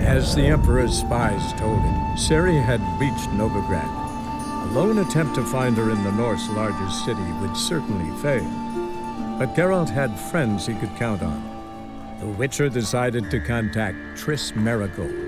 As the Emperor's spies told him, Ciri had reached Novigrad. A lone attempt to find her in the North's largest city would certainly fail. But Geralt had friends he could count on. The Witcher decided to contact Triss Merigold.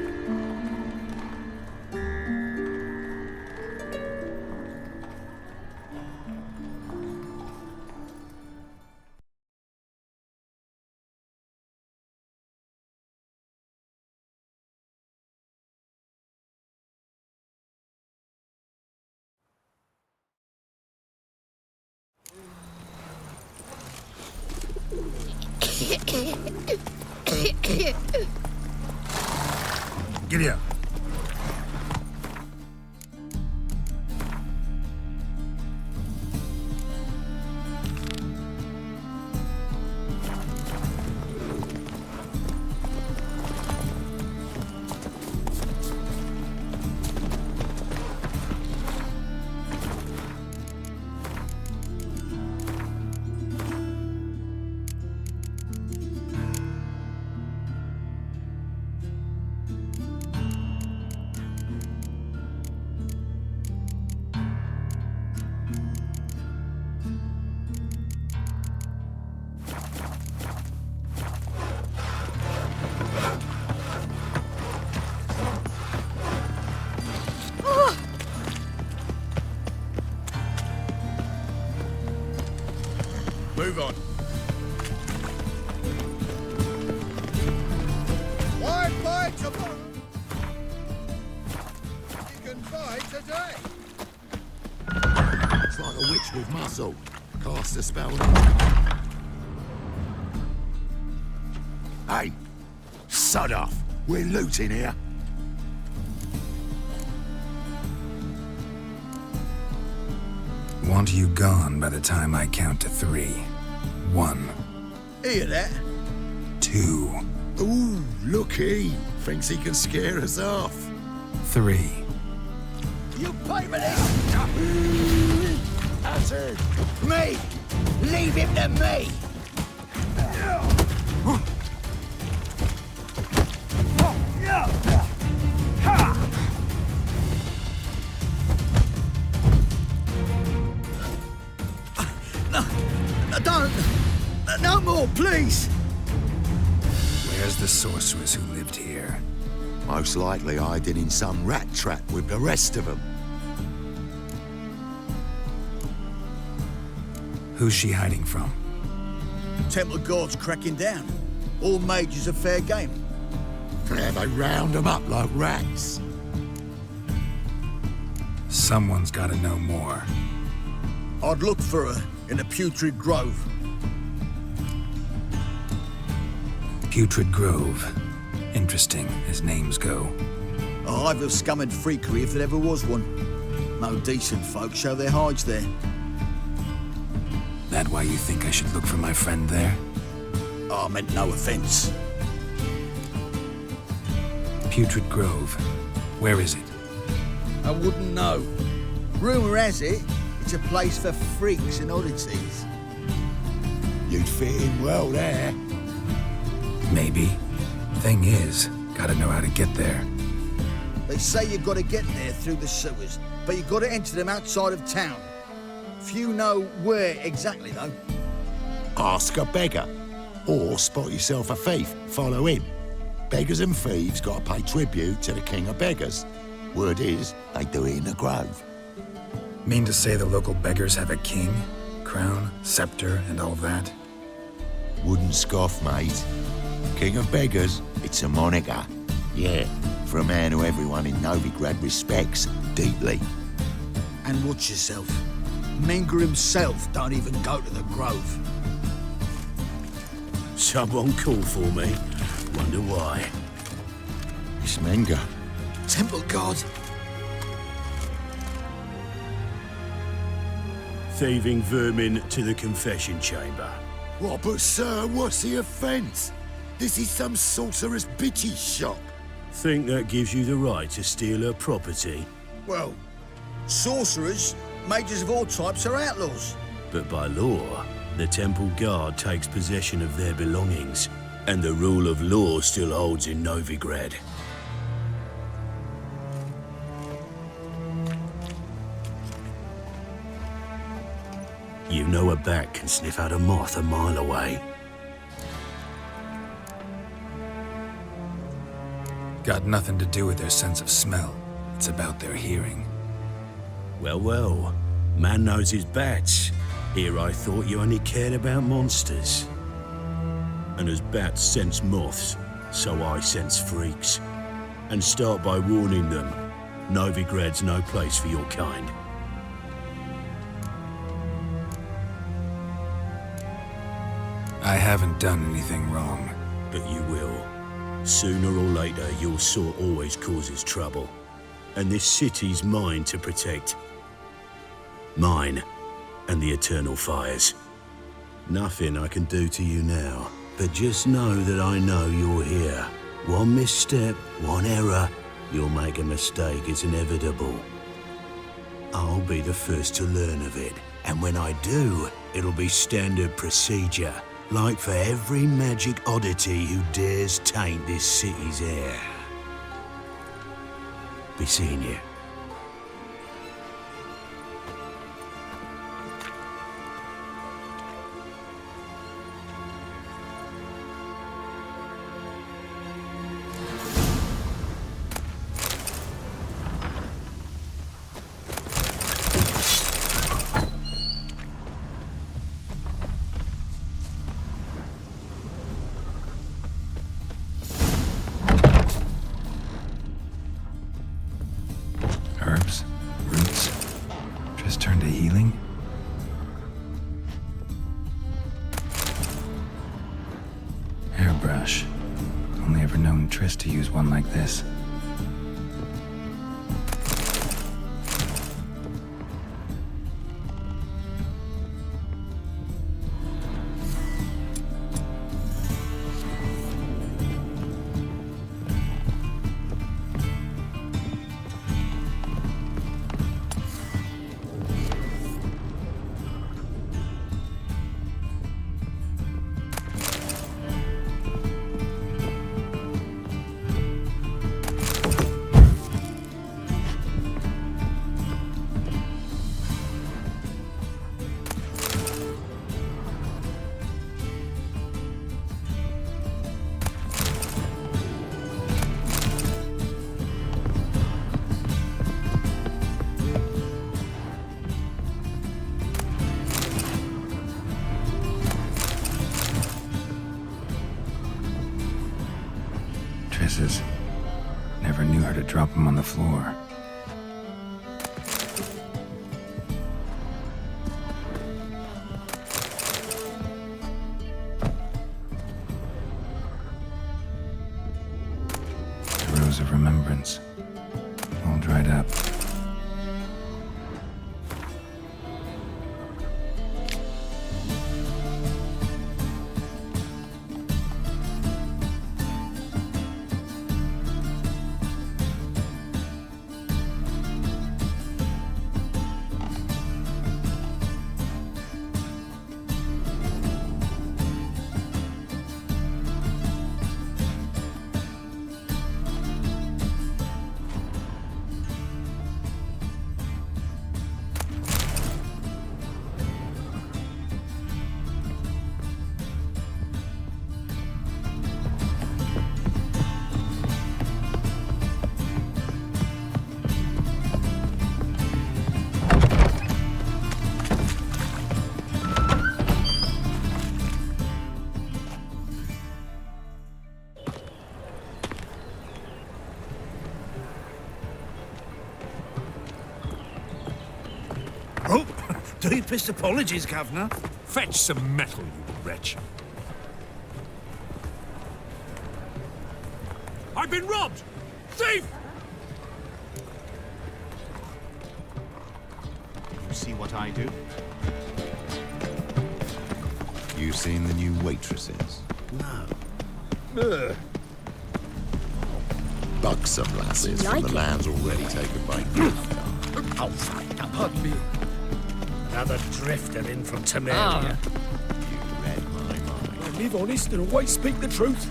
Giddy up. Move on. Why buy tomorrow? You can buy today. It's like a witch with muscle. Cast a spell. Hey, sod off. We're looting here. Want you gone by the time I count to 3. 1, Hear that? 2, Ooh, looky. Thinks he can scare us off. 3. You pay me this? That's it. Me! Leave him to me! Don't! No more, please! Where's the sorceress who lived here? Most likely hiding in some rat trap with the rest of them. Who's she hiding from? Temple Guard's cracking down. All mages are fair game. Yeah, they round them up like rats. Someone's gotta know more. I'd look for her in the Putrid Grove. Putrid Grove. Interesting, as names go. A hive of scum and freakery if there ever was one. No decent folk show their hides there. That why you think I should look for my friend there? I meant no offence. Putrid Grove. Where is it? I wouldn't know. Rumour has it, it's a place for freaks and oddities. You'd fit in well there. Maybe. Thing is, gotta know how to get there. They say you've got to get there through the sewers, but you've got to enter them outside of town. Few know where exactly, though. Ask a beggar. Or spot yourself a thief. Follow him. Beggars and thieves got to pay tribute to the king of beggars. Word is, they do it in the grove. Mean to say the local beggars have a king, crown, scepter, and all that? Wouldn't scoff, mate. King of beggars, it's a moniker. Yeah, for a man who everyone in Novigrad respects deeply. And watch yourself. Menger himself don't even go to the grove. Someone called for me. Wonder why. It's Menger. Temple Guard. Thieving vermin to the confession chamber. What, but sir, what's the offence? This is some sorcerer's bitchy shop. Think that gives you the right to steal her property? Well, sorcerers, mages of all types are outlaws. But by law, the Temple Guard takes possession of their belongings, and the rule of law still holds in Novigrad. You know a bat can sniff out a moth a mile away. Got nothing to do with their sense of smell. It's about their hearing. Well, well. Man knows his bats. Here I thought you only cared about monsters. And as bats sense moths, so I sense freaks. And start by warning them, Novigrad's no place for your kind. I haven't done anything wrong. But you will. Sooner or later, your sort always causes trouble. And this city's mine to protect. Mine and the eternal fires. Nothing I can do to you now, but just know that I know you're here. One misstep, one error, you'll make a mistake, it's inevitable. I'll be the first to learn of it, and when I do, it'll be standard procedure, like for every magic oddity who dares taint this city's air. Be seeing you. Herbs, roots, just turn to healing? Hairbrush. Only ever known Triss to use one like this. Triss's. Never knew her to drop them on the floor. The rose of remembrance. All dried up. Oh, deepest apologies, Governor. Fetch some metal, you wretch. I've been robbed! Thief! You see what I do? You seen the new waitresses? No. Buxom lasses from the lands already taken by Griff. Oh, pardon me. Another drifter in from Temeria. You read my mind. I live honest and always speak the truth.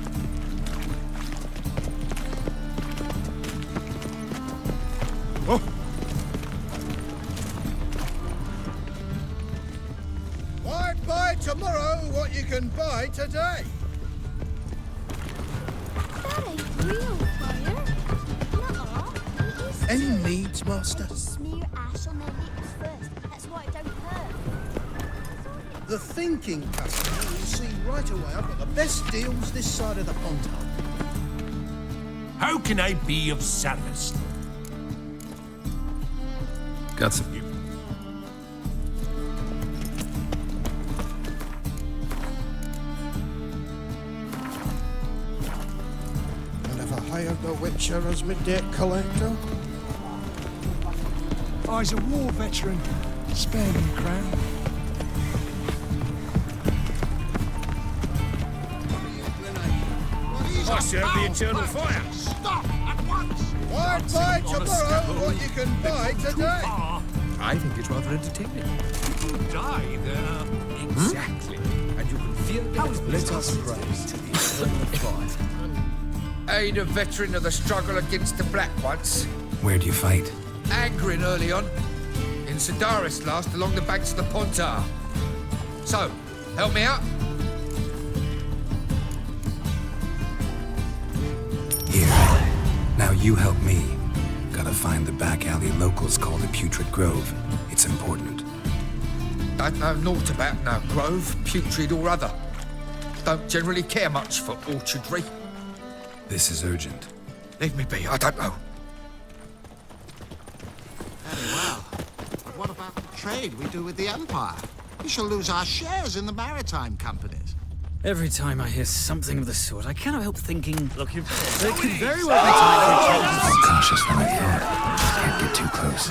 tomorrow what you can buy today. That ain't real fire. Nuh-uh. It is Any too. needs, Master? Smear ash on their lips first. That's why it don't hurt. The thinking customer will see right away I've got the best deals this side of the pond. How can I be of service? Got some. And have I hired the Witcher as my debt collector? I's a war veteran. Spare me, Crown. I serve the eternal fire. Stop at once! Why buy tomorrow what you can buy today? I think it's rather entertaining. People die there. Exactly. And you can feel Let us pray to the eternal fire. Aid a veteran of the struggle against the Black Ones. Where do you fight? Angering early on. In Sedaris last, along the banks of the Pontar. So, help me out. Here. Now you help me. Gotta find the back alley locals call the Putrid Grove. It's important. Don't know naught about no grove, putrid or other. Don't generally care much for orchardry. This is urgent. Leave me be, I don't know. Very well. What about the trade we do with the Empire? We shall lose our shares in the maritime companies. Every time I hear something of the sort, I cannot help thinking, that it could very well be time for a change. More cautious than I thought. Can't get too close.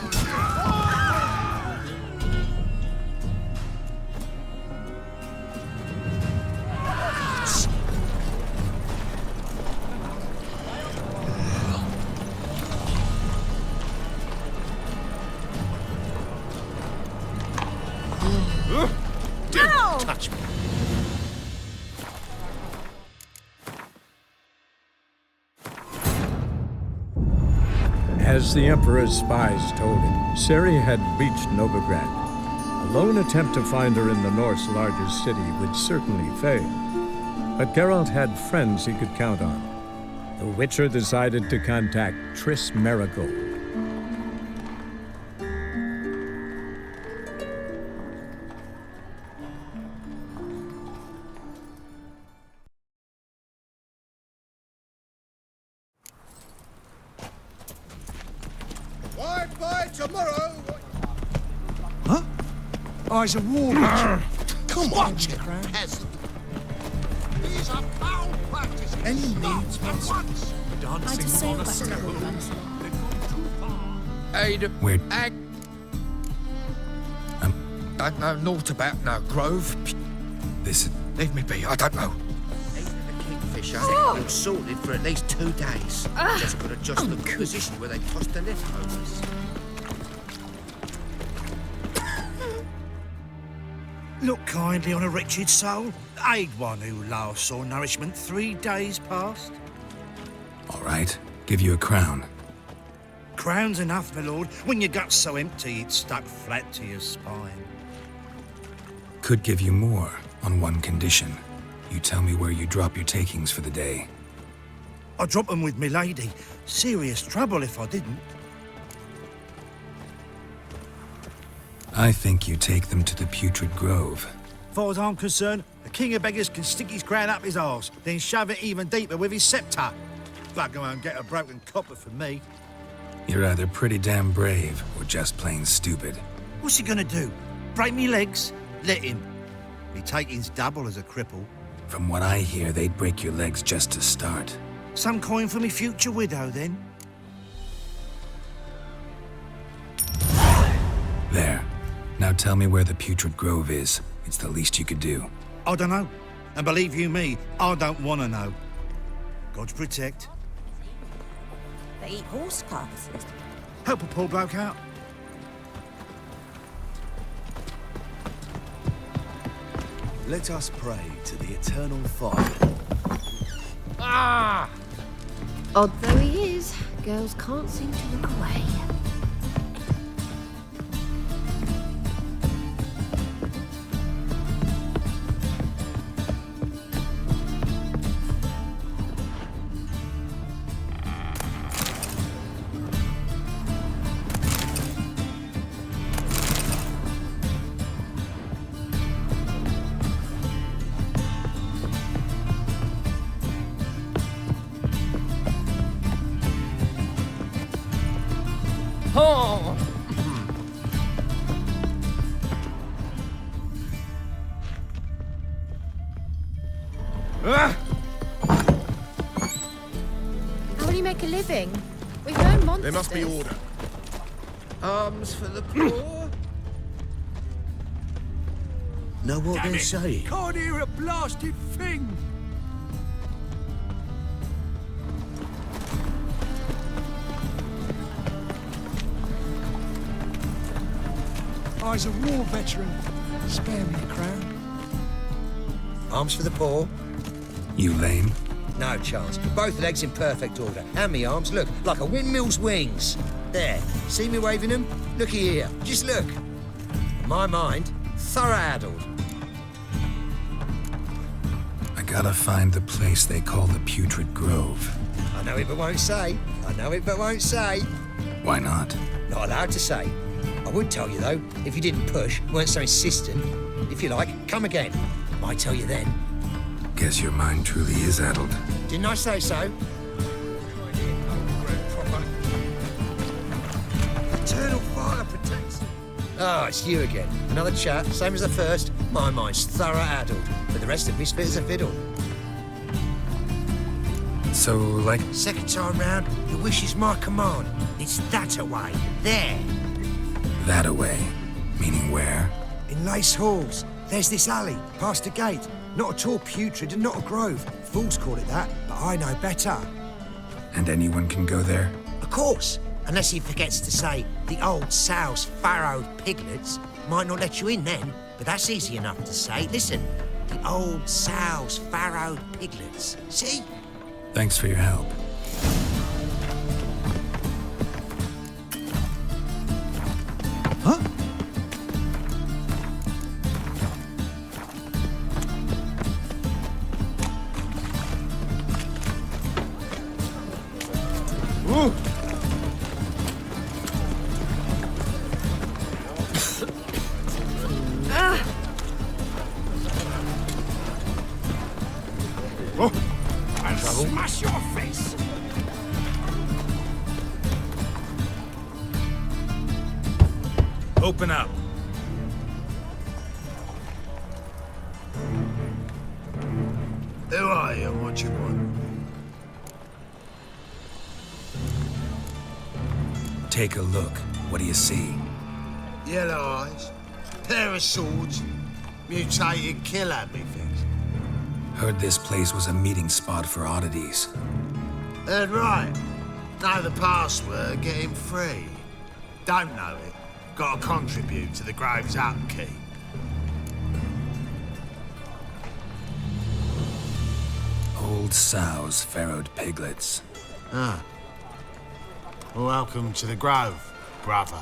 Ow! Touch me. As the Emperor's spies told him, Ciri had reached Novigrad. A lone attempt to find her in the North's largest city would certainly fail. But Geralt had friends he could count on. The Witcher decided to contact Triss Merigold. Why buy tomorrow what I's a war veteran. Come on, peasant. These are foul practices. Any Stop needs, at Master? once! Dancing on a scaffold. Aid a... Where? Don't know naught about no grove. This is... Leave me be, I don't know. Aid the kingfisher. Been sorted for at least 2 days. Just got to adjust the position where they tossed the leftovers. Look kindly on a wretched soul. Aid one who last saw nourishment 3 days past. All right. Give you a crown. Crown's enough, my lord, when your gut's so empty it's stuck flat to your spine. Could give you more on one condition. You tell me where you drop your takings for the day. I'd drop 'em with me lady. Serious trouble if I didn't. I think you take them to the Putrid Grove. Far as I'm concerned, the king of beggars can stick his crown up his arse, then shove it even deeper with his scepter. But go and get a broken copper from me. You're either pretty damn brave or just plain stupid. What's he gonna do? Break me legs? Let him. Me taking's double as a cripple. From what I hear, they'd break your legs just to start. Some coin for me future widow, then. There. Now tell me where the Putrid Grove is. It's the least you could do. I don't know. And believe you me, I don't want to know. God protect. They eat horse carcasses. Help a poor bloke out. Let us pray to the eternal fire. Ah! Odd though he is, girls can't seem to look away. How will you make a living? With no monsters. There must be order. Arms for the poor? Know what they're saying? Can't hear a blasted thing. I's a war veteran. Spare me a crown. Arms for the poor? You lame? No chance. Both legs in perfect order. And me arms, look, like a windmill's wings. There. See me waving them? Looky here. Just look. My mind, thorough-addled. I gotta find the place they call the Putrid Grove. I know it but won't say. I know it but won't say. Why not? Not allowed to say. I would tell you, though, if you didn't push, weren't so insistent. If you like, come again. Might tell you then. Guess your mind truly is addled. Didn't I say so? Eternal fire protects. Ah, it's you again. Another chat, same as the first. My mind's thorough-addled, but the rest of me's fit as a fiddle. So, like... Second time round, your wish is my command. It's that away. There. That away? Meaning where? In Lace Halls. There's this alley, past the gate. Not at all putrid and not a grove. Fools call it that, but I know better. And anyone can go there? Of course. Unless he forgets to say, the old sow's farrowed piglets might not let you in then, but that's easy enough to say. Listen, the old sow's farrowed piglets. See? Thanks for your help. Huh? Ooh. Oh, I'll smash your face. Open up. Who are you and what you want? Take a look. What do you see? Yellow eyes, pair of swords, mutated killer, methinks. Heard this place was a meeting spot for oddities. Heard right. Know the password, get him free. Don't know it, gotta contribute to the Grove's upkeep. Old sows, farrowed piglets. Ah. Welcome to the Grove, brother.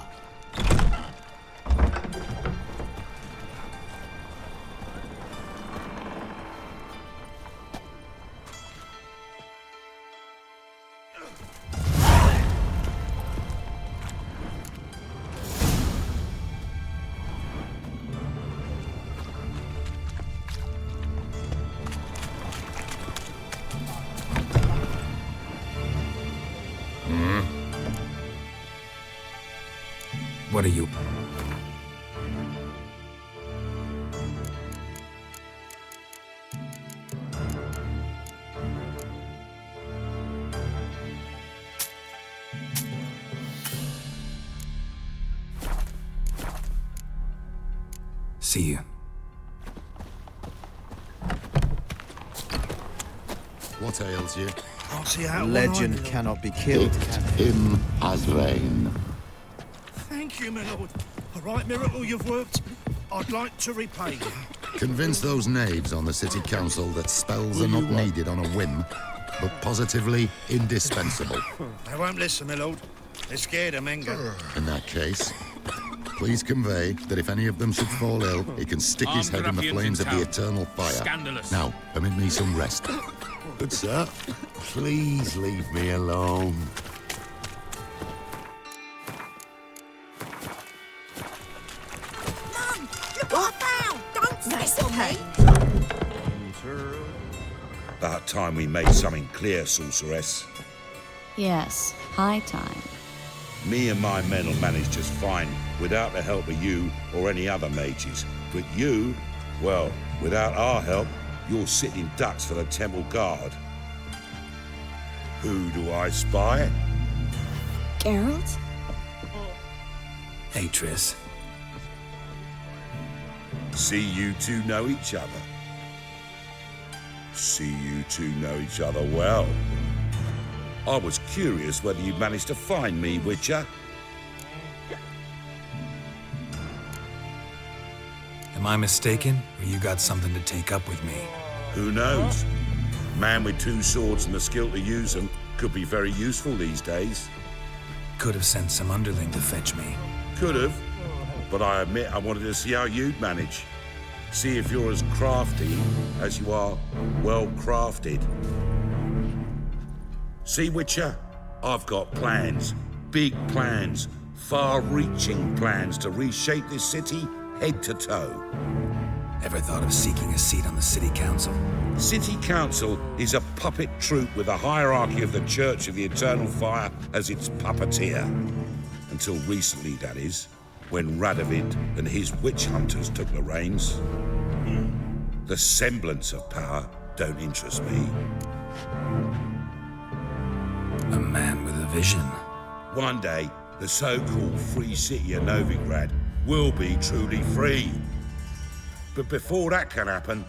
What are you? See you. What ails you? Can't see how Legend cannot be killed, can it? Him as rain. Thank you, my lord. A right miracle you've worked. I'd like to repay you. Convince those knaves on the city council that spells are not needed on a whim, but positively indispensable. They won't listen, my lord. They're scared of Menga. In that case, please convey that if any of them should fall ill, he can stick his head in the flames of the eternal fire. Scandalous. Now, permit me some rest. Good sir, please leave me alone. About time we made something clear, sorceress. Yes, high time. Me and my men will manage just fine without the help of you or any other mages. But you, well, without our help, you're sitting ducks for the temple guard. Who do I spy? Geralt? Hey, Triss. See you two know each other. See you two know each other well. I was curious whether you'd managed to find me, Witcher. Am I mistaken, or you got something to take up with me? Who knows? Man with two swords and the skill to use them could be very useful these days. Could have sent some underling to fetch me. Could have, but I admit I wanted to see how you'd manage. See if you're as crafty as you are well-crafted. See, Witcher? I've got plans. Big plans. Far-reaching plans to reshape this city head to toe. Ever thought of seeking a seat on the city council? City council is a puppet troupe with a hierarchy of the Church of the Eternal Fire as its puppeteer. Until recently, that is, when Radovid and his witch hunters took the reins. The semblance of power don't interest me. A man with a vision. One day, the so-called free city of Novigrad will be truly free. But before that can happen,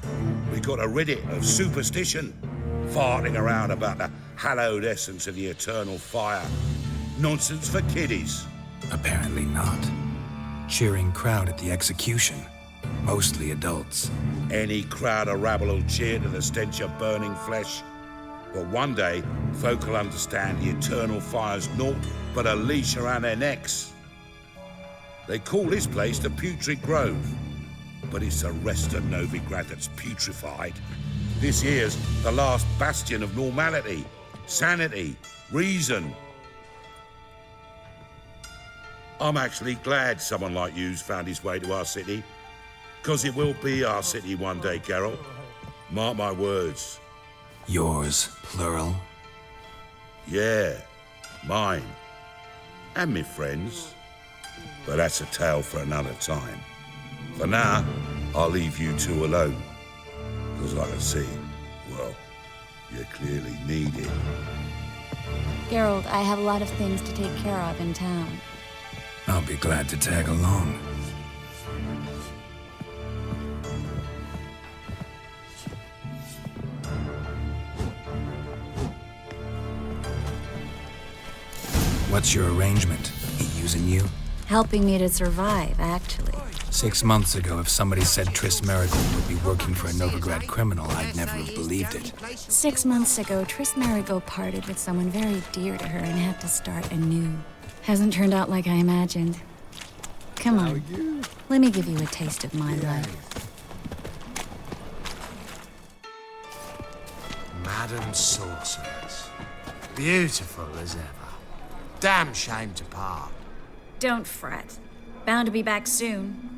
we got to rid it of superstition, farting around about the hallowed essence of the eternal fire. Nonsense for kiddies. Apparently not. Cheering crowd at the execution. Mostly adults. Any crowd of rabble will cheer to the stench of burning flesh. But one day, folk will understand the eternal fire's naught but a leash around their necks. They call this place the Putrid Grove, but it's the rest of Novigrad that's putrefied. This here's the last bastion of normality, sanity, reason. I'm actually glad someone like you's found his way to our city, because it will be our city one day, Geralt. Mark my words. Yours, plural? Yeah, mine. And me friends. But that's a tale for another time. For now, I'll leave you two alone. Because I can see, well, you clearly need it. Geralt, I have a lot of things to take care of in town. I'll be glad to tag along. What's your arrangement? He using you? Helping me to survive, actually. 6 months ago, if somebody said Triss Marigold would be working for a Novigrad criminal, I'd never have believed it. 6 months ago, Triss Marigold parted with someone very dear to her and had to start anew. Hasn't turned out like I imagined. Come on, let me give you a taste of my life. Madam Sorceress. Beautiful as ever. Damn shame to part. Don't fret. Bound to be back soon.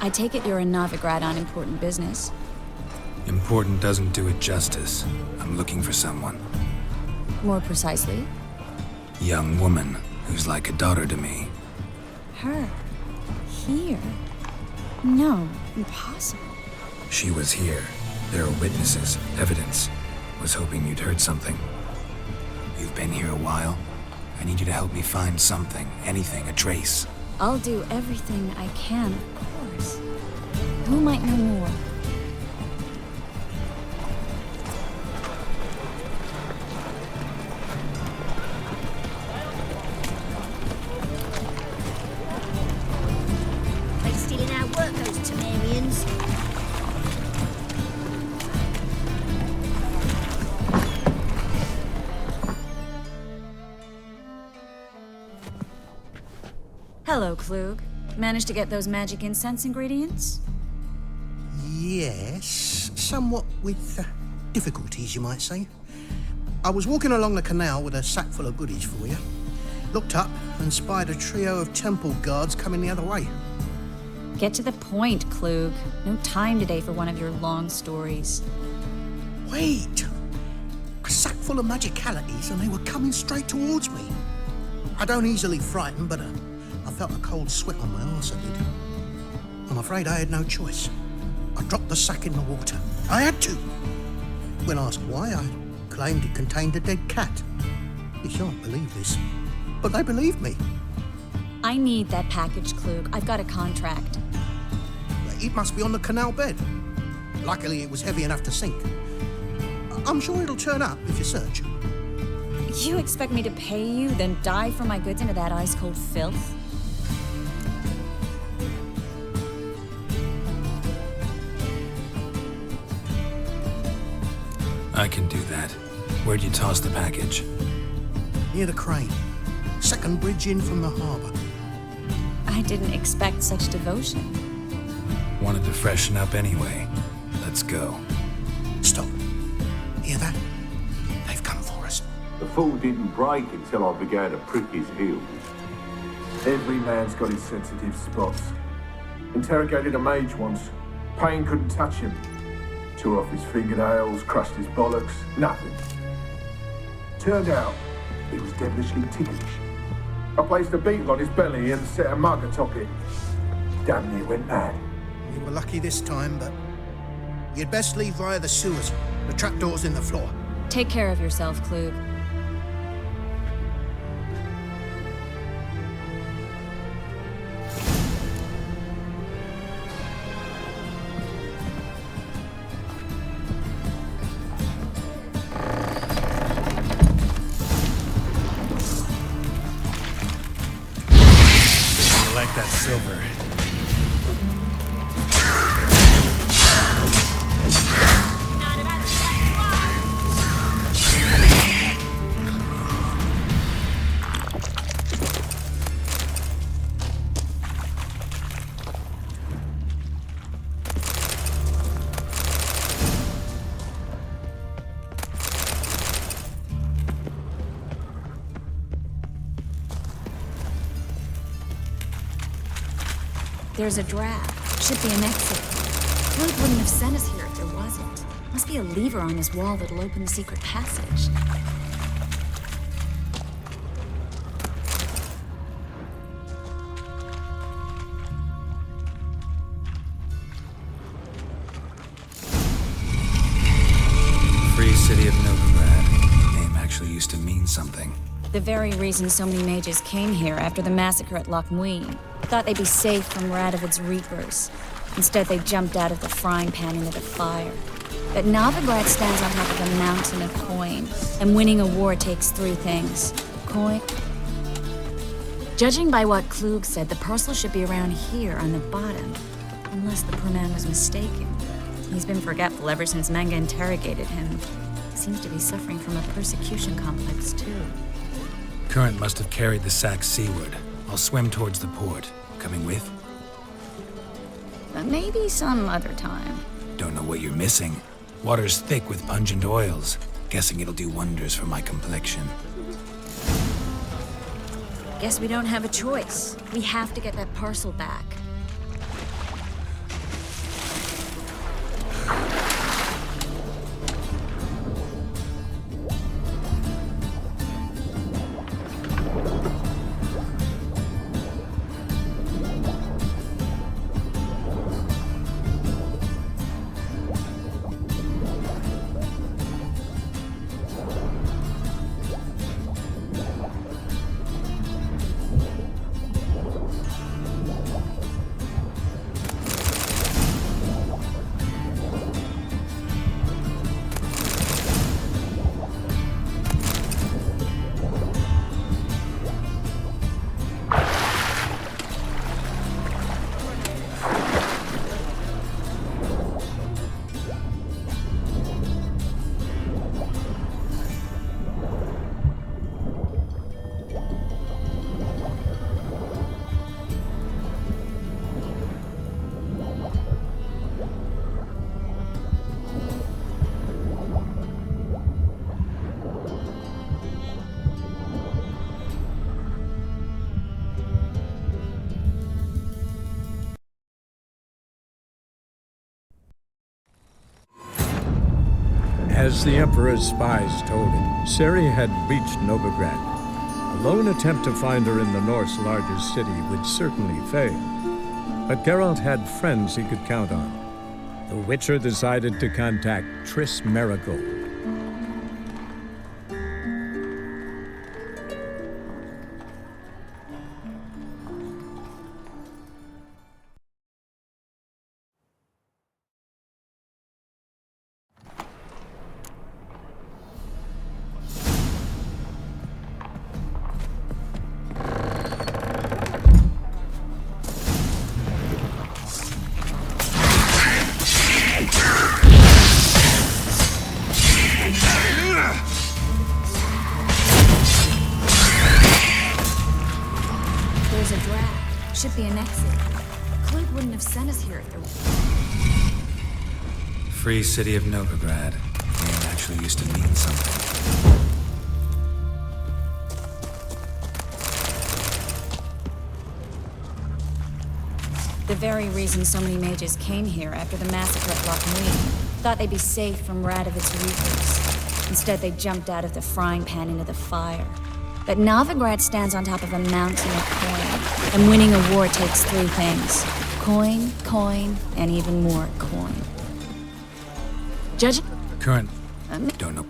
I take it you're in Novigrad on important business. Important doesn't do it justice. I'm looking for someone. More precisely? Young woman who's like a daughter to me. Her? Here? No, impossible. She was here. There are witnesses, evidence. Was hoping you'd heard something. You've been here a while. I need you to help me find something, anything, a trace. I'll do everything I can, of course. Who might know more? They stealing our work, those Temerians. Hello, Klug. Managed to get those magic incense ingredients? Yes, somewhat with difficulties, you might say. I was walking along the canal with a sack full of goodies for you. Looked up and spied a trio of temple guards coming the other way. Get to the point, Klug. No time today for one of your long stories. Wait! A sack full of magicalities and they were coming straight towards me. I don't easily frighten, but I felt a cold sweat on my arse, I did. I'm afraid I had no choice. I dropped the sack in the water. I had to. When asked why, I claimed it contained a dead cat. You shan't believe this, but they believed me. I need that package, Klug. I've got a contract. It must be on the canal bed. Luckily, it was heavy enough to sink. I'm sure it'll turn up if you search. You expect me to pay you, then dive for my goods into that ice-cold filth? I can do that. Where'd you toss the package? Near the crane. Second bridge in from the harbour. I didn't expect such devotion. Wanted to freshen up anyway. Let's go. Stop. Hear that? They've come for us. The fall didn't break until I began to prick his heels. Every man's got his sensitive spots. Interrogated a mage once. Pain couldn't touch him. Tore off his fingernails, crushed his bollocks, nothing. Turned out, he was devilishly ticklish. I placed a beetle on his belly and set a mug atop it. Damn near went mad. You were lucky this time, but you'd best leave via the sewers. The trapdoor's in the floor. Take care of yourself, Klug. That silver. There's a draft. Should be an exit. Klug wouldn't have sent us here if there wasn't. Must be a lever on this wall that'll open the secret passage. Free City of Novigrad. Name actually used to mean something. The very reason so many mages came here after the massacre at Loch Muin. Thought they'd be safe from Radovid's reapers. Instead, they jumped out of the frying pan into the fire. But Novigrad stands on top of a mountain of coin, and winning a war takes three things. Coin. Judging by what Klug said, the parcel should be around here on the bottom, unless the poor man was mistaken. He's been forgetful ever since Manga interrogated him. Seems to be suffering from a persecution complex, too. Current must have carried the sack seaward. I'll swim towards the port. Coming with? Maybe some other time. Don't know what you're missing. Water's thick with pungent oils. Guessing it'll do wonders for my complexion. Guess we don't have a choice. We have to get that parcel back. As the Emperor's spies told him, Ciri had reached Novigrad. A lone attempt to find her in the North's largest city would certainly fail. But Geralt had friends he could count on. The Witcher decided to contact Triss Merigold. Should be an exit. Clint wouldn't have sent us here if there was... Free city of Novigrad. Name actually used to mean something. The very reason so many mages came here after the massacre at Loch Muir. Thought they'd be safe from Radovit's reapers. Instead, they jumped out of the frying pan into the fire. But Novigrad stands on top of a mountain of coin, and winning a war takes three things. Coin, coin, and even more coin. Judge? Current. Don't know.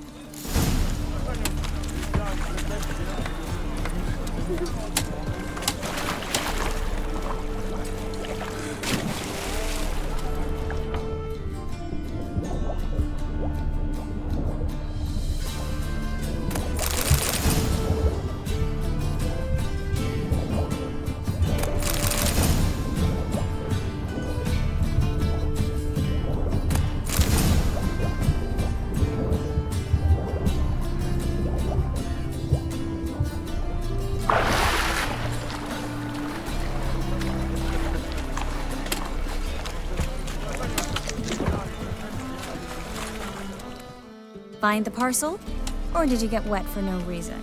Find the parcel? Or did you get wet for no reason?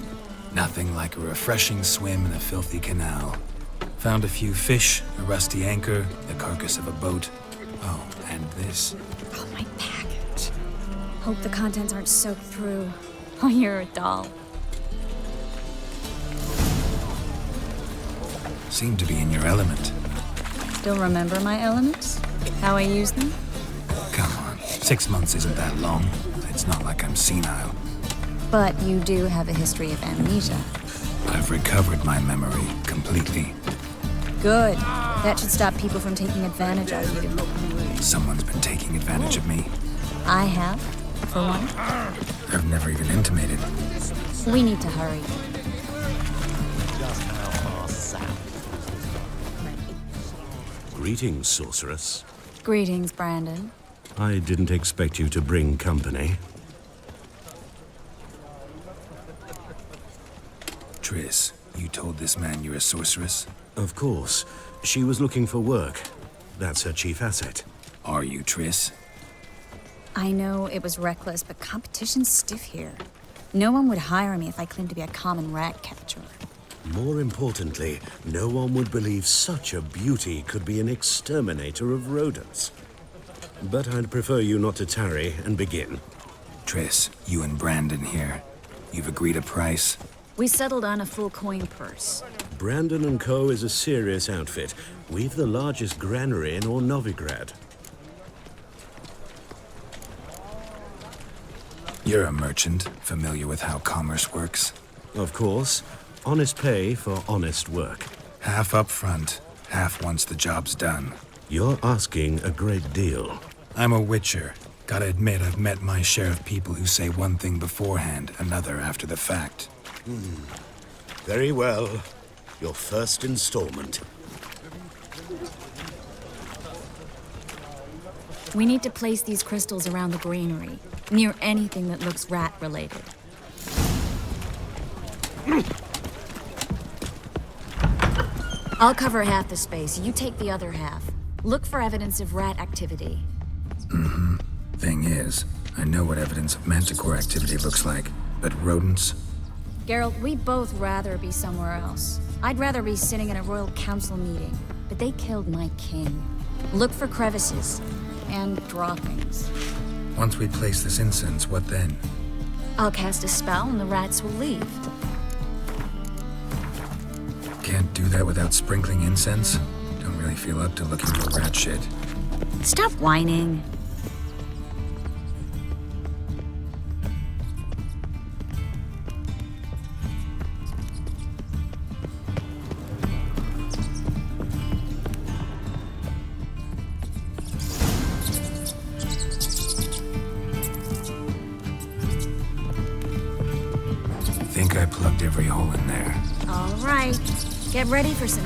Nothing like a refreshing swim in a filthy canal. Found a few fish, a rusty anchor, the carcass of a boat. Oh, and this. Oh, my package. Hope the contents aren't soaked through. Oh, you're a doll. Seem to be in your element. Still remember my elements? How I use them? Come on, 6 months isn't that long. It's not like I'm senile. But you do have a history of amnesia. I've recovered my memory completely. Good. That should stop people from taking advantage of you. Someone's been taking advantage of me. I have, for one. I've never even intimated. We need to hurry. Greetings, sorceress. Greetings, Brandon. I didn't expect you to bring company. Triss, you told this man you're a sorceress? Of course. She was looking for work. That's her chief asset. Are you, Triss? I know it was reckless, but competition's stiff here. No one would hire me if I claimed to be a common rat catcher. More importantly, no one would believe such a beauty could be an exterminator of rodents. But I'd prefer you not to tarry and begin. Triss, you and Brandon here. You've agreed a price? We settled on a full coin purse. Brandon & Co. is a serious outfit. We've the largest granary in all Novigrad. You're a merchant, familiar with how commerce works? Of course. Honest pay for honest work. Half up front, half once the job's done. You're asking a great deal. I'm a witcher. Gotta admit, I've met my share of people who say one thing beforehand, another after the fact. Very well. Your first installment. We need to place these crystals around the granary, near anything that looks rat-related. I'll cover half the space, you take the other half. Look for evidence of rat activity. Thing is, I know what evidence of manticore activity looks like, but rodents? Geralt, we'd both rather be somewhere else. I'd rather be sitting in a royal council meeting, but they killed my king. Look for crevices and droppings. Once we place this incense, what then? I'll cast a spell and the rats will leave. can't do that without sprinkling incense? Don't really feel up to looking for rat shit. Stop whining. Think I plugged every hole in there. All right. Get ready for some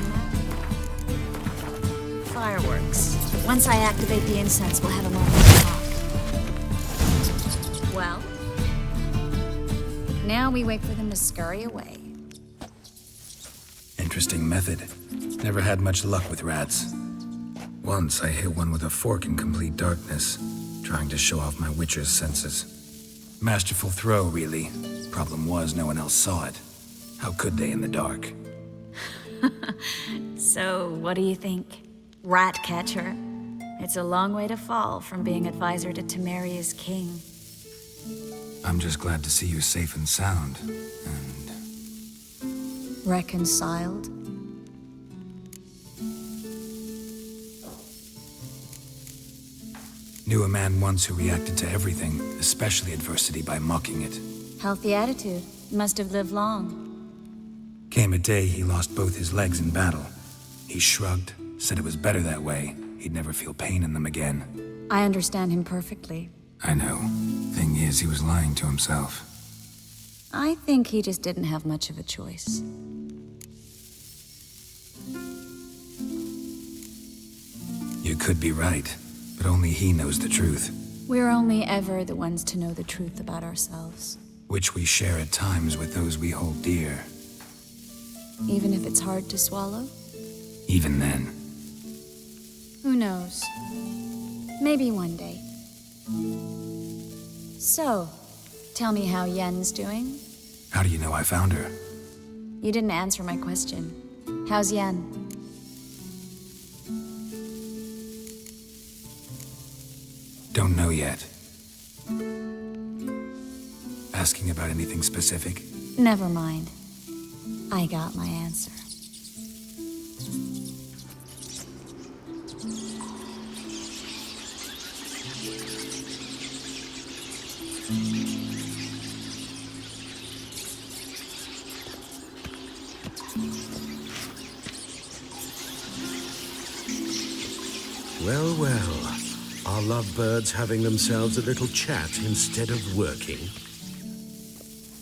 fireworks. Once I activate the incense, we'll have a moment to talk. Well, now we wait for them to scurry away. Interesting method. Never had much luck with rats. Once I hit one with a fork in complete darkness, trying to show off my witcher's senses. Masterful throw, really. Problem was, no one else saw it. How could they in the dark? So, what do you think? Rat catcher? It's a long way to fall from being advisor to Temeria's king. I'm just glad to see you safe and sound. And Reconciled? knew a man once who reacted to everything, especially adversity, by mocking it. Healthy attitude. Must have lived long. Came a day he lost both his legs in battle. He shrugged, said it was better that way. He'd never feel pain in them again. I understand him perfectly. I know. Thing is, he was lying to himself. I think he just didn't have much of a choice. You could be right, but only he knows the truth. We're only ever the ones to know the truth about ourselves. Which we share at times with those we hold dear. Even if it's hard to swallow? Even then. Who knows? Maybe one day. So, tell me how Yen's doing? How do you know I found her? You didn't answer my question. How's Yen? Don't know yet. Asking about anything specific? Never mind. I got my answer. Well, well. Are lovebirds having themselves a little chat instead of working?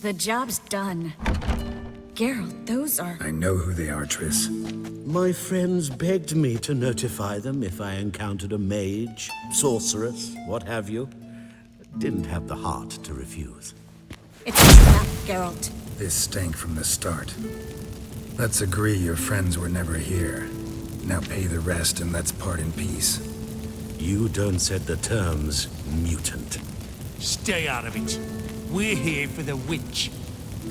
The job's done. Geralt, those are... I know who they are, Triss. My friends begged me to notify them if I encountered a mage, sorceress, what have you. Didn't have the heart to refuse. It's a trap, Geralt. This stank from the start. Let's agree your friends were never here. Now pay the rest and let's part in peace. You don't set the terms, mutant. Stay out of it. We're here for the witch.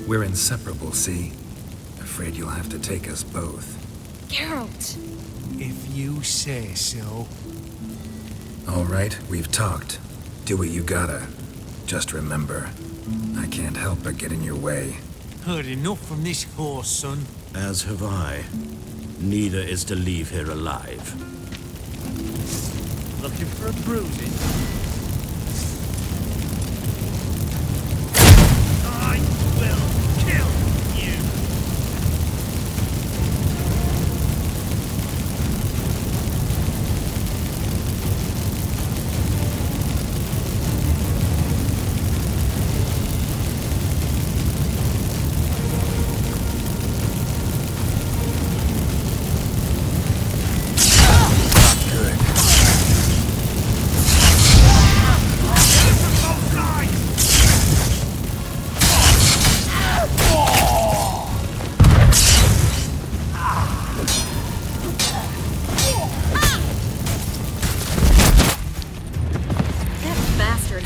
We're inseparable, see? Afraid you'll have to take us both. Geralt! If you say so. All right, we've talked. Do what you gotta. Just remember, I can't help but get in your way. Heard enough from this horse, son. As have I. Neither is to leave here alive. Looking for a bruising? I will kill you!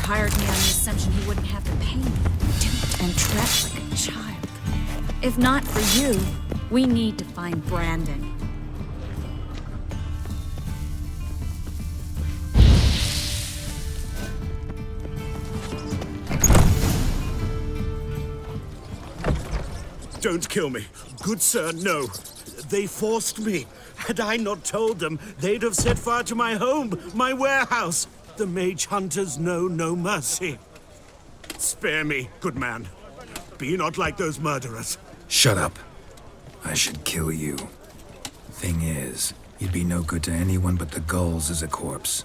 Hired me on the assumption he wouldn't have to pay me. Duped and trapped like a child. If not for you, we need to find Brandon. Don't kill me. Good sir, no. They forced me. Had I not told them, they'd have set fire to my home, my warehouse. The mage hunters know no mercy. Spare me, good man. Be not like those murderers. Shut up. I should kill you. Thing is, you'd be no good to anyone but the gulls as a corpse.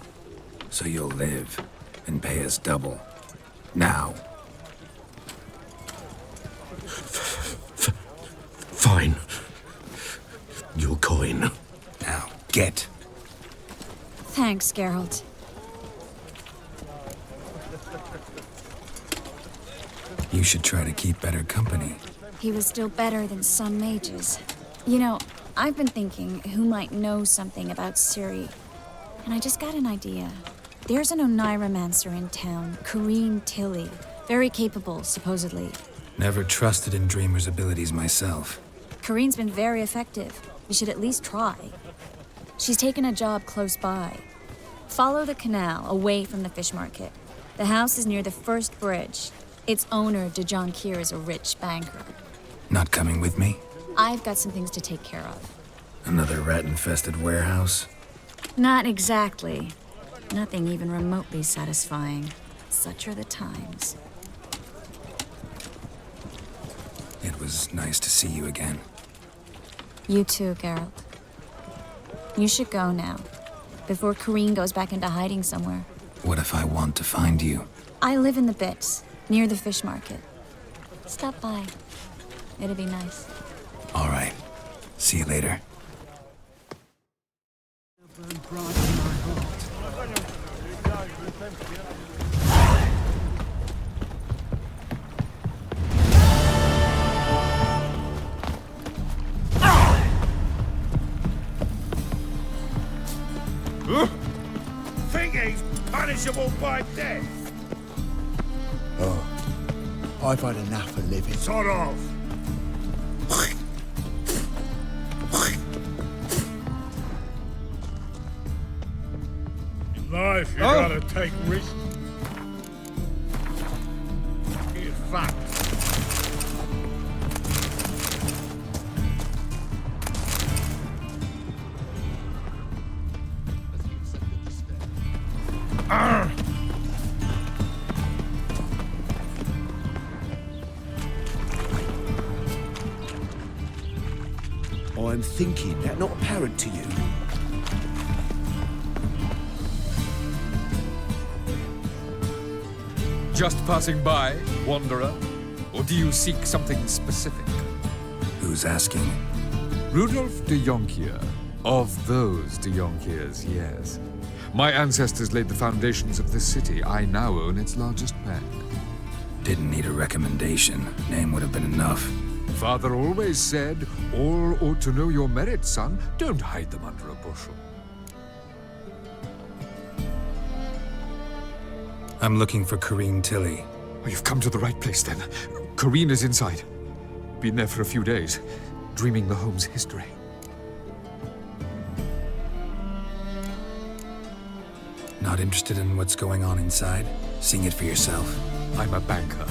So you'll live and pay us double. Now. Fine. Your coin. Now, get. Thanks, Geralt. You should try to keep better company. He was still better than some mages. You know, I've been thinking who might know something about Ciri. And I just got an idea. There's an Oneiromancer in town, Corrine Tilly. Very capable, supposedly. Never trusted in Dreamer's abilities myself. Corrine's been very effective. You should at least try. She's taken a job close by. Follow the canal, away from the fish market. The house is near the first bridge. Its owner, de Jonquier, is a rich banker. Not coming with me? I've got some things to take care of. Another rat-infested warehouse? Not exactly. Nothing even remotely satisfying. Such are the times. It was nice to see you again. You too, Geralt. You should go now, before Corrine goes back into hiding somewhere. What if I want to find you? I live in the Bits, near the fish market. Stop by. It'd be nice. All right. See you later. Think he's punishable by death? Oh, I've had enough of living. Sod off! In life, you gotta take risks. Get fucked. I'm thinking that not apparent to you. Just passing by, wanderer? Or do you seek something specific? Who's asking? Rudolf de Jonquier. Of those de Jonquiers, yes. My ancestors laid the foundations of this city. I now own its largest bank. Didn't need a recommendation. Name would have been enough. Father always said, all ought to know your merits, son. Don't hide them under a bushel. I'm looking for Corrine Tilly. Oh, you've come to the right place, then. Corrine is inside. Been there for a few days, dreaming the home's history. Not interested in what's going on inside? Seeing it for yourself. I'm a banker.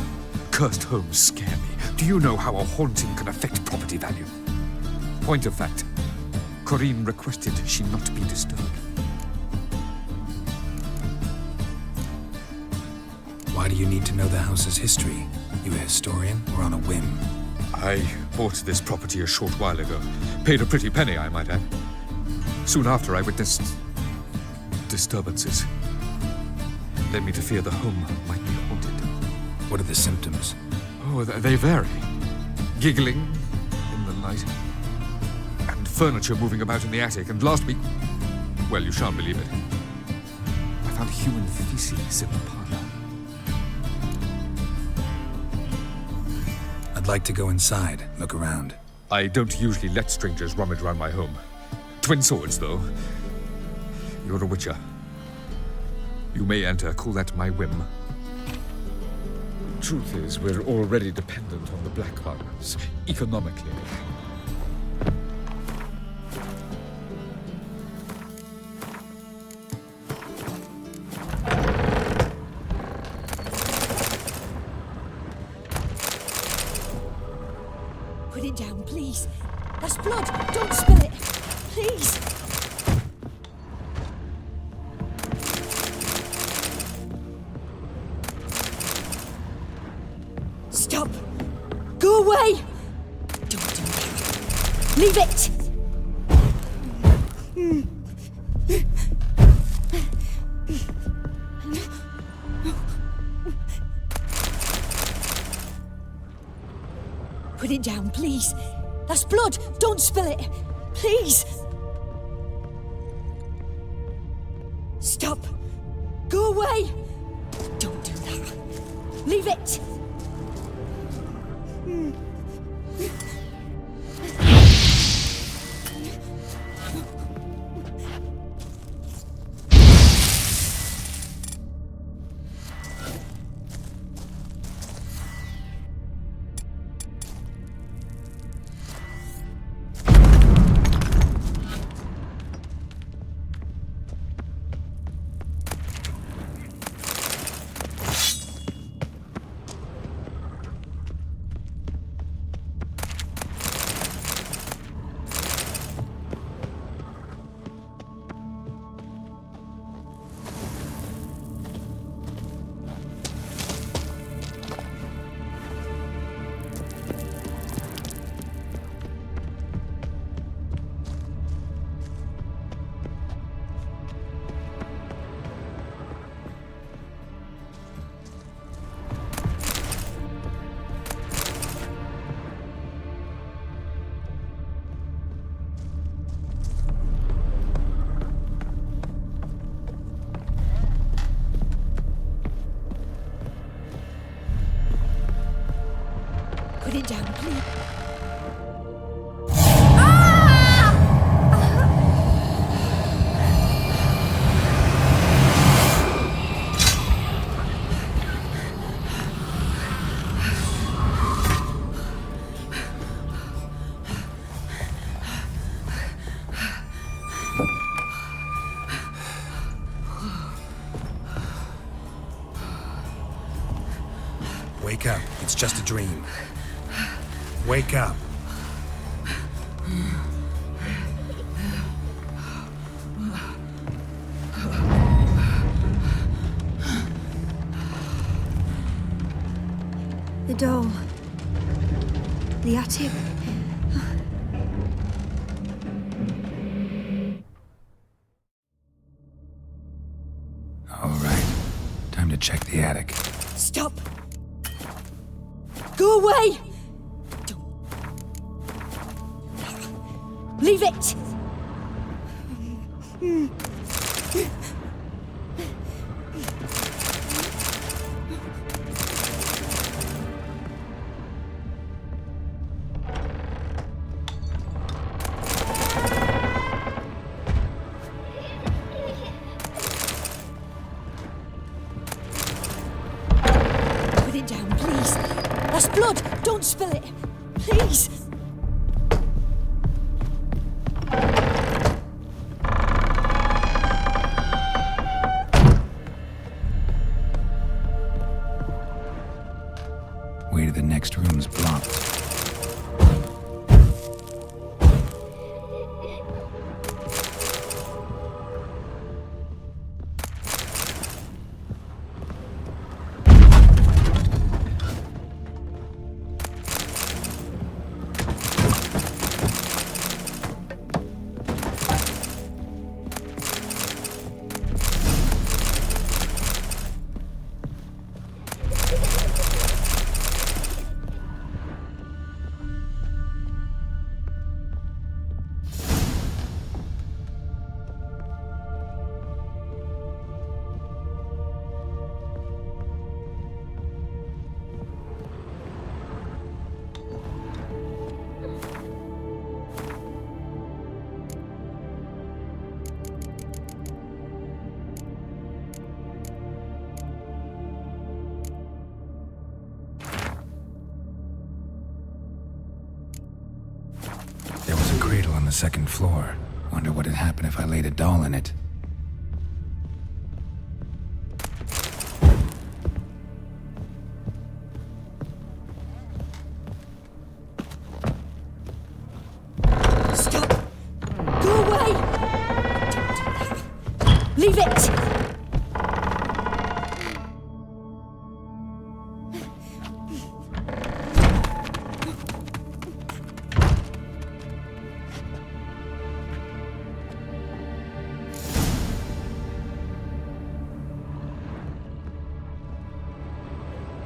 Cursed homes scare me. Do you know how a haunting can affect property value? Point of fact, Corrine requested she not be disturbed. Why do you need to know the house's history? You a historian or on a whim? I bought this property a short while ago. Paid a pretty penny, I might add. Soon after, I witnessed disturbances. Led me to fear the home might be haunted. What are the symptoms? Oh, they vary. Giggling in the night, and furniture moving about in the attic, and last week, well, you shan't believe it, I found human feces in the parlor. I'd like to go inside, look around. I don't usually let strangers rummage around my home. Twin swords, though. You're a witcher. You may enter, call that my whim. Truth is, we're already dependent on the Black Ones, economically. Put it down, please. That's blood. Don't spill it. Please. Stop. Go away. Don't do that. Leave it. Put it down, please. That's blood. Don't spill it. Please. Stop. Go away. Don't do that. Leave it. Put it down, please. Wake up. It's just a dream. Wake up. The doll. The attic. All right. Time to check the attic. Stop. Go away. Leave it! Put it down, please. That's blood! Don't spill it! Please! Way to the next room's blocked. Cradle on the second floor. Wonder what would happen if I laid a doll in it. Leave it!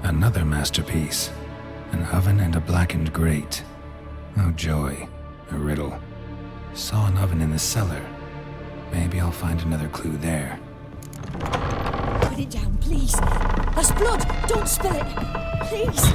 Another masterpiece. An oven and a blackened grate. Oh joy, a riddle. Saw an oven in the cellar. Maybe I'll find another clue there. Put it down, please. That's blood. Don't spill it. Please.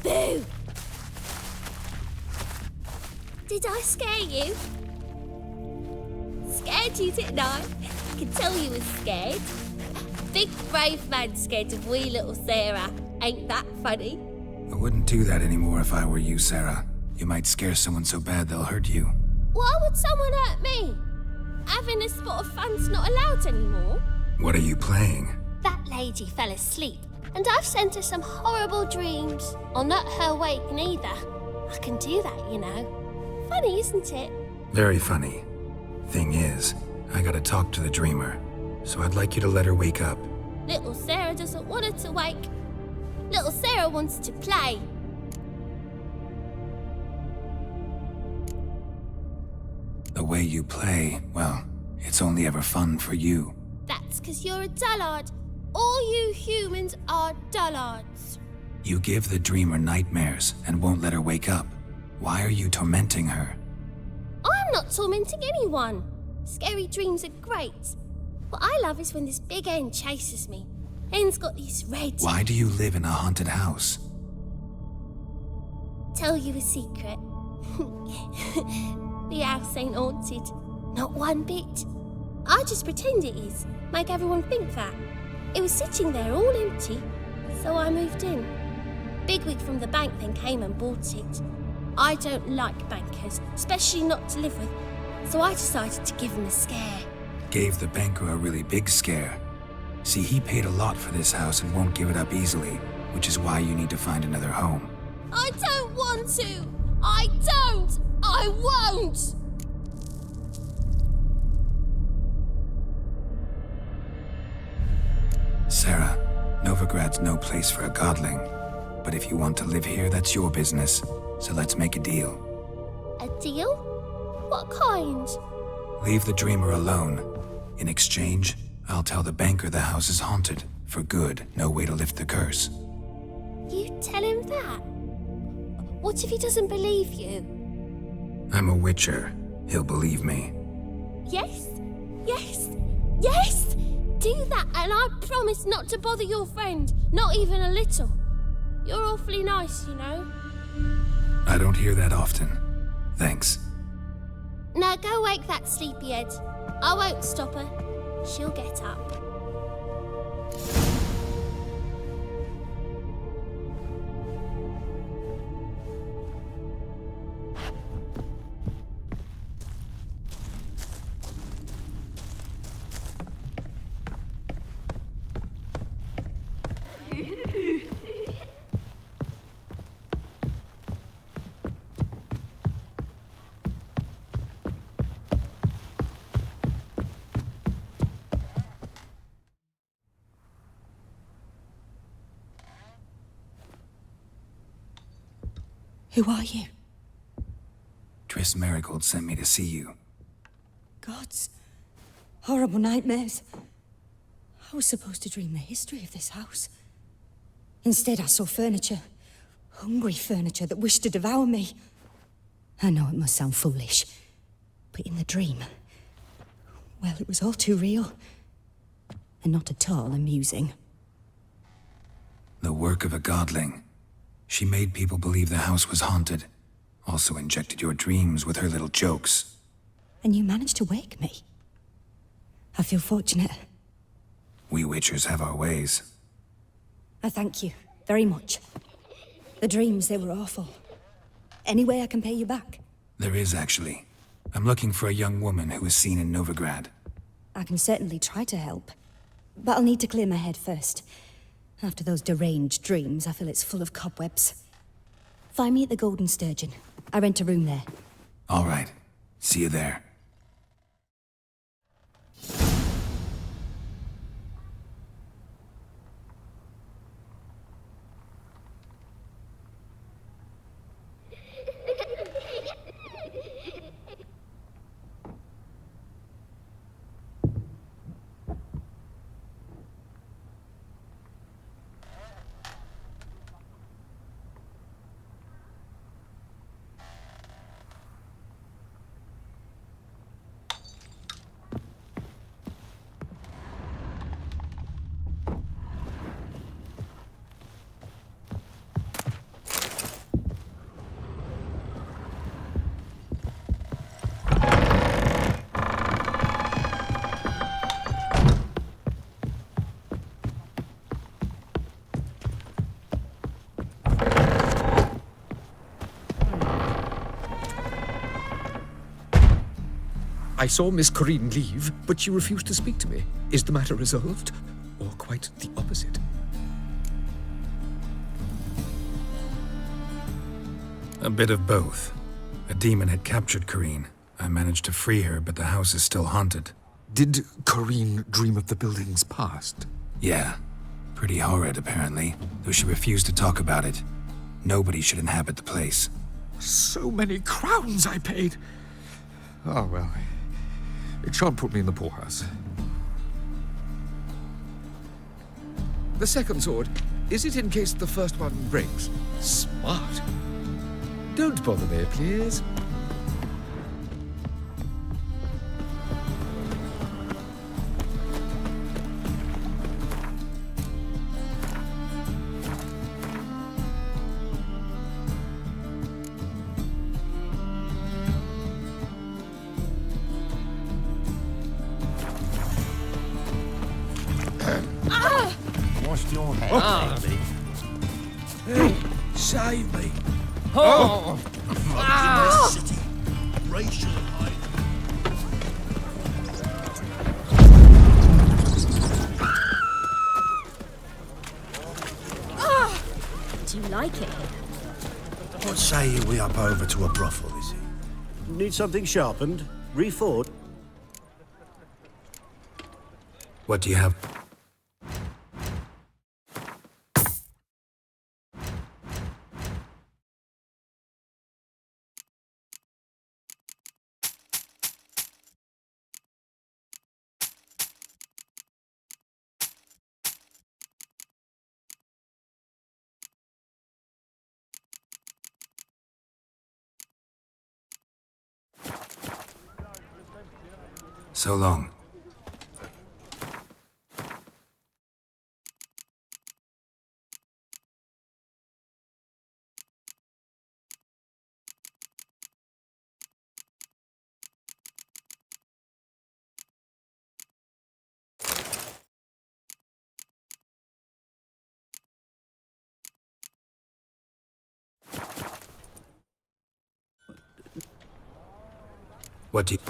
Boo! Did I scare you? Scared you, didn't I? I can tell you was scared. Big brave man scared of wee little Sarah. Ain't that funny? I wouldn't do that anymore if I were you, Sarah. You might scare someone so bad they'll hurt you. Why would someone hurt me? Having a spot of fun's not allowed anymore. What are you playing? That lady fell asleep, and I've sent her some horrible dreams. I'll not her awake neither. I can do that, you know. Funny, isn't it? Very funny. Thing is, I gotta talk to the dreamer, so I'd like you to let her wake up. Little Sarah doesn't want her to wake. Little Sarah wants to play. The way you play, well, it's only ever fun for you. That's 'cause you're a dullard. All you humans are dullards. You give the dreamer nightmares and won't let her wake up. Why are you tormenting her? I'm not tormenting anyone. Scary dreams are great. What I love is when this big hen chases me. Hen's got these red... Why do you live in a haunted house? Tell you a secret. The house ain't haunted. Not one bit. I just pretend it is. Make everyone think that. It was sitting there all empty, so I moved in. Bigwig from the bank then came and bought it. I don't like bankers, especially not to live with, so I decided to give him a scare. Gave the banker a really big scare. See, he paid a lot for this house and won't give it up easily, which is why you need to find another home. I don't want to! I don't! I won't! Sarah, Novigrad's no place for a godling. But if you want to live here, that's your business. So let's make a deal. A deal? What kind? Leave the dreamer alone. In exchange, I'll tell the banker the house is haunted. For good, no way to lift the curse. You tell him that? What if he doesn't believe you? I'm a witcher. He'll believe me. Yes? Yes? Yes! Do that and I promise not to bother your friend. Not even a little. You're awfully nice, you know. I don't hear that often. Thanks. Now go wake that sleepyhead. I won't stop her. She'll get up. Who are you? Triss Marigold sent me to see you. Gods. Horrible nightmares. I was supposed to dream the history of this house. Instead, I saw furniture. Hungry furniture that wished to devour me. I know it must sound foolish, but in the dream, well, it was all too real. And not at all amusing. The work of a godling. She made people believe the house was haunted. Also injected your dreams with her little jokes. And you managed to wake me. I feel fortunate. We witchers have our ways. I thank you very much. The dreams, they were awful. Any way I can pay you back? There is, actually. I'm looking for a young woman who was seen in Novigrad. I can certainly try to help. But I'll need to clear my head first. After those deranged dreams, I feel it's full of cobwebs. Find me at the Golden Sturgeon. I rent a room there. All right. See you there. I saw Miss Corinne leave, but she refused to speak to me. Is the matter resolved? Or quite the opposite? A bit of both. A demon had captured Corinne. I managed to free her, but the house is still haunted. Did Corinne dream of the building's past? Yeah. Pretty horrid, apparently, though she refused to talk about it. Nobody should inhabit the place. So many crowns I paid! Oh, well, it shan't put me in the poorhouse. The second sword, is it in case the first one breaks? Smart. Don't bother me, please. Washed your head, baby. Hey, save me. Oh! In this city, racial hide. Do you like it here? What say you we up over to a brothel, is it? Need something sharpened? Refought? What do you have? So long. What do you...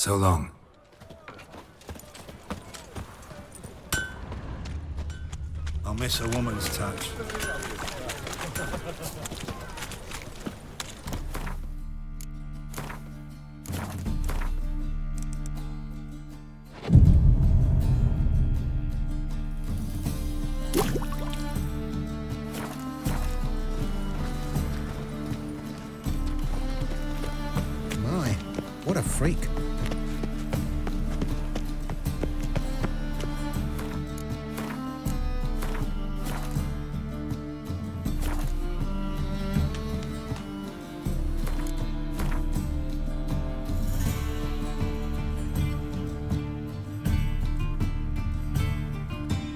So long. I'll miss a woman's touch. My, what a freak.